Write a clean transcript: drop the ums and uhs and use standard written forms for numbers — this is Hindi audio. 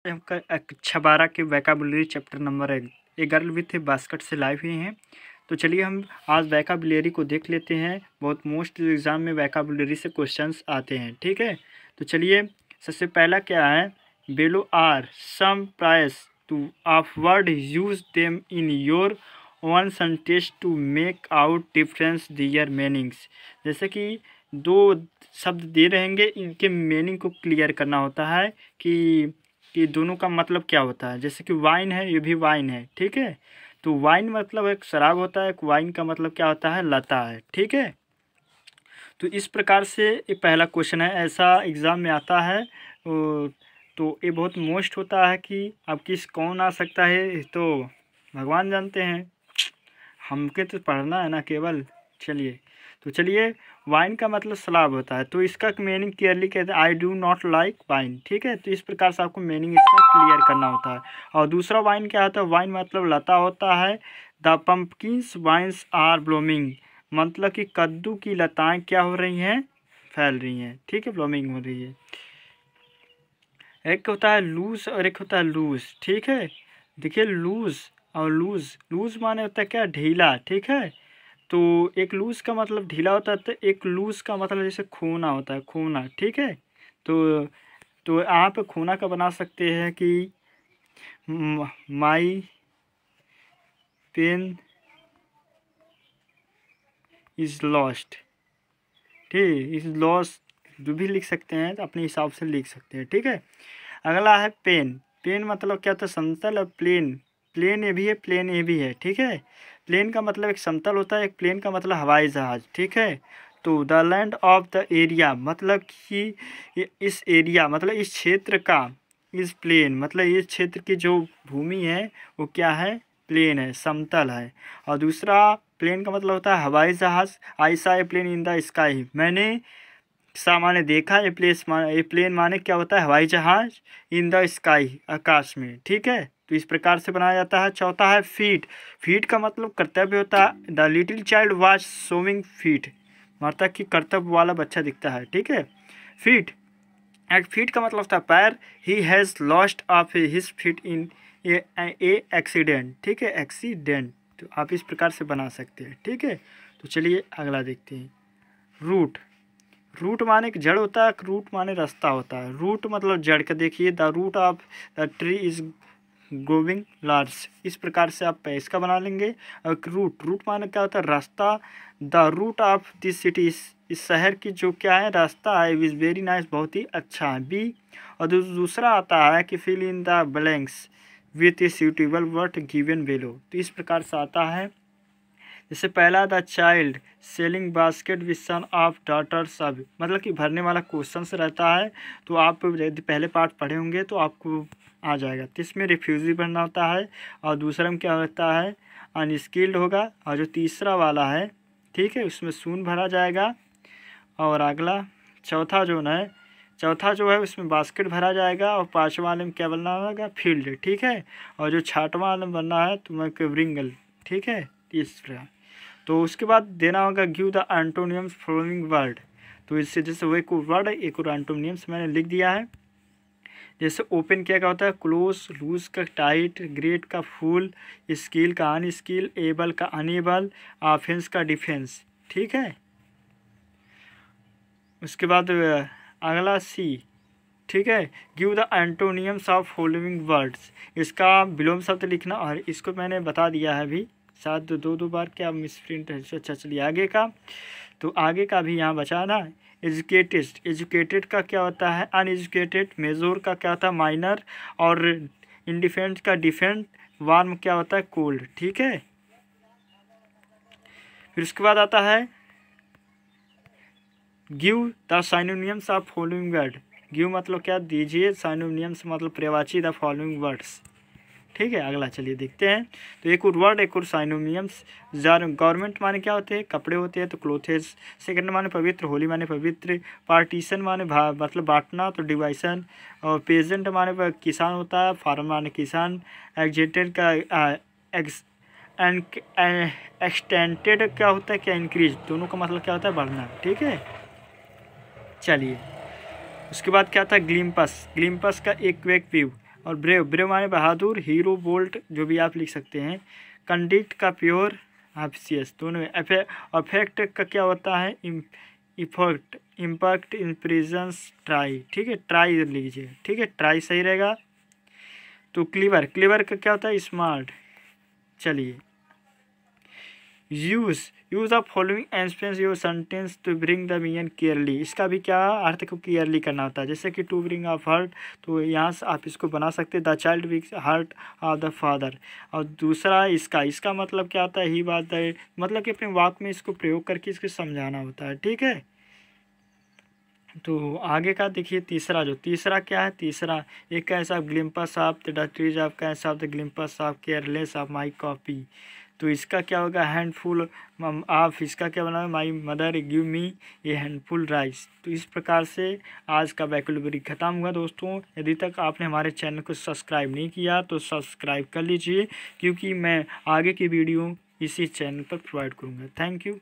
कक्षा 12 के vocabulary chapter number 1 a girl with A basket से लाइव हुई हैं। तो चलिए हम आज वोकैबुलरी को देख लेते हैं। बहुत मोस्ट एग्ज़ाम में वोकैबुलरी से क्वेश्चंस आते हैं, ठीक है। तो चलिए सबसे पहला क्या है, below are some pairs to of word use them in your own sentence to make out difference their meanings. जैसे कि दो शब्द दे रहेंगे, इनके मीनिंग को क्लियर करना होता है कि दोनों का मतलब क्या होता है। जैसे कि वाइन है, ये भी वाइन है, ठीक है। तो वाइन मतलब एक शराब होता है, वाइन का मतलब क्या होता है, लता है, ठीक है। तो इस प्रकार से ये पहला क्वेश्चन है, ऐसा एग्ज़ाम में आता है। तो ये बहुत मोस्ट होता है कि अब किस कौन आ सकता है तो भगवान जानते हैं, हमके तो पढ़ना है ना केवल। चलिए वाइन का मतलब शराब होता है, तो इसका मीनिंग क्लियरली कहते हैं I do not like wine, ठीक है। तो इस प्रकार से आपको मीनिंग इसका क्लियर करना होता है। और दूसरा वाइन क्या होता है, वाइन मतलब लता होता है। The pumpkins vines are blooming, मतलब कि कद्दू की लताएं क्या हो रही हैं, फैल रही हैं, ठीक है, ब्लूमिंग हो रही है। एक होता है लूज और एक होता है लूज, ठीक है। देखिए लूज और लूज माने होता है क्या, ढीला, ठीक है। तो एक लूज का मतलब ढीला होता है, तो एक लूज का मतलब जैसे खूना होता है, खूना, ठीक है। तो आप खूना का बना सकते हैं कि माई पेन इज लॉस्ट, ठीक, इज लॉस्ट जो भी लिख सकते हैं, तो अपने हिसाब से लिख सकते हैं, ठीक है। अगला है पेन। पेन मतलब क्या होता है, समतल। और प्लेन ये भी है, प्लेन ये भी है, ठीक है। प्लेन का मतलब एक समतल होता है, एक प्लेन का मतलब हवाई जहाज, ठीक है। तो the land of the area मतलब कि इस एरिया मतलब इस क्षेत्र का, इस प्लेन मतलब इस क्षेत्र की जो भूमि है वो क्या है, प्लेन है, समतल है। और दूसरा प्लेन का मतलब होता है हवाई जहाज। आई सा ए प्लेन इन द स्काई, मैंने सामान्य देखा। ये प्लेन माने क्या होता है, हवाई जहाज। इन द स्काई आकाश में, ठीक है। तो इस प्रकार से बनाया जाता है। चौथा है फीट। फीट का मतलब कर्तव्य होता है। The little child was showing feet, मतलब कि कर्तव्य वाला बच्चा दिखता है, ठीक है। फीट फीट का मतलब होता है पैर। He has lost of his feet in A accident, ठीक है, एक्सीडेंट। तो आप इस प्रकार से बना सकते हैं, ठीक है। तो चलिए अगला देखते हैं। रूट माने एक जड़ होता है, रूट माने रास्ता होता है। रूट मतलब जड़ का, देखिए the root of the tree is growing large, इस प्रकार से आप इसका बना लेंगे। और रूट माने क्या होता है, रास्ता। The root of this city, इस शहर की जो क्या है रास्ता है, इज वेरी नाइस, बहुत ही अच्छा है, बी। और दूसरा आता है कि fill in the blanks with a suitable word given below. तो इस प्रकार से आता है। जैसे पहला the child selling basket with son of daughter सब, मतलब कि भरने वाला क्वेश्चन से रहता है। तो आप यदि पहले पार्ट पढ़े होंगे तो आपको आ जाएगा। तो इसमें रिफ्यूजी बनना होता है। और दूसरा में क्या होता है, अनस्किल्ड होगा। और जो तीसरा वाला है, ठीक है, उसमें सून भरा जाएगा। और अगला चौथा जो है उसमें बास्केट भरा जाएगा। और पाँचवा वाले में क्या बनना होगा, फील्ड, ठीक है। और जो छठवां वाले में बनना है तुम्हें कवरिंगल, ठीक है, तीसरा। तो उसके बाद देना होगा गिव द एंटोनियम्स फॉलोइंग वर्ड। तो इससे जैसे वो एक वर्ड है, एक और एंटोनियम्स मैंने लिख दिया है। जैसे ओपन क्या का होता है, क्लोज। लूज का टाइट। ग्रेट का फुल। स्किल का अनस्किल। एबल का अनेबल। ऑफेंस का डिफेंस, ठीक है। उसके बाद अगला सी, ठीक है, give the एंटोनियम्स of following words. इसका विलोम शब्द लिखना, और इसको मैंने बता दिया है अभी शायद दो बार क्या मिसप्रिंट है। अच्छा चलिए आगे का। तो आगे का भी यहाँ बचा ना। एजुकेटेड का क्या होता है, अनएजुकेटेड। मेजोर का क्या होता है, माइनर। और इंडिफेंट का डिफेंट। वार्म क्या होता है, कोल्ड, ठीक है। फिर उसके बाद आता है give the synonyms of following word. Give मतलब क्या, दीजिए। साइनोनियम्स मतलब पर्यायवाची द फॉलोइंग वर्ड्स, ठीक है। अगला चलिए देखते हैं। तो एक और वर्ड, एक और साइनोनियम्स। गवर्नमेंट माने क्या होते हैं, कपड़े होते हैं, तो क्लोथेस। सेकंड माने पवित्र। होली माने पवित्र। पार्टीशन माने मतलब बांटना, तो डिवाइसन। और पेजेंट माने किसान होता है, फार्म माने किसान। एग्जेटेड का एक्सटेंटेड क्या होता है, क्या इंक्रीज, दोनों का मतलब क्या होता है, बढ़ना, ठीक है। चलिए उसके बाद क्या था, ग्लिम्पस का एक क्विक व्यू। और ब्रेव, ब्रेव माने बहादुर, हीरो, बोल्ट जो भी आप लिख सकते हैं। कंडिक्ट का प्योर, ऑब्वियस दोनों। अफेक्ट का क्या होता है, इफेक्ट, इम्पैक्ट, इम्प्रेशंस, ट्राई, ठीक है, ट्राई लीजिए, ठीक है, ट्राई सही रहेगा। तो क्लीवर, क्लीवर का क्या होता है, स्मार्ट। चलिए, use of following expense your sentence to bring the meaning clearly, इसका भी क्या अर्थ को क्लियरली करना होता है। जैसे कि टू ब्रिंग अप हर्ट, तो यहाँ से आप इसको बना सकते हैं the child wicks heart of the father. और दूसरा इसका मतलब क्या होता है, ही बात है, मतलब कि अपने वाक्य में इसको प्रयोग करके इसको समझाना होता है, ठीक है। तो आगे का देखिए तीसरा क्या है, तीसरा एक कैसा glimpse of the trees of कैसा of the glimpse of careless of my copy. तो इसका क्या होगा, हैंडफुल ऑफ, इसका क्या बना, माई मदर गिव मी ये हैंडफुल राइस। तो इस प्रकार से आज का वोकैबुलरी खत्म हुआ दोस्तों। यदि तक आपने हमारे चैनल को सब्सक्राइब नहीं किया तो सब्सक्राइब कर लीजिए, क्योंकि मैं आगे की वीडियो इसी चैनल पर प्रोवाइड करूँगा। Thank you.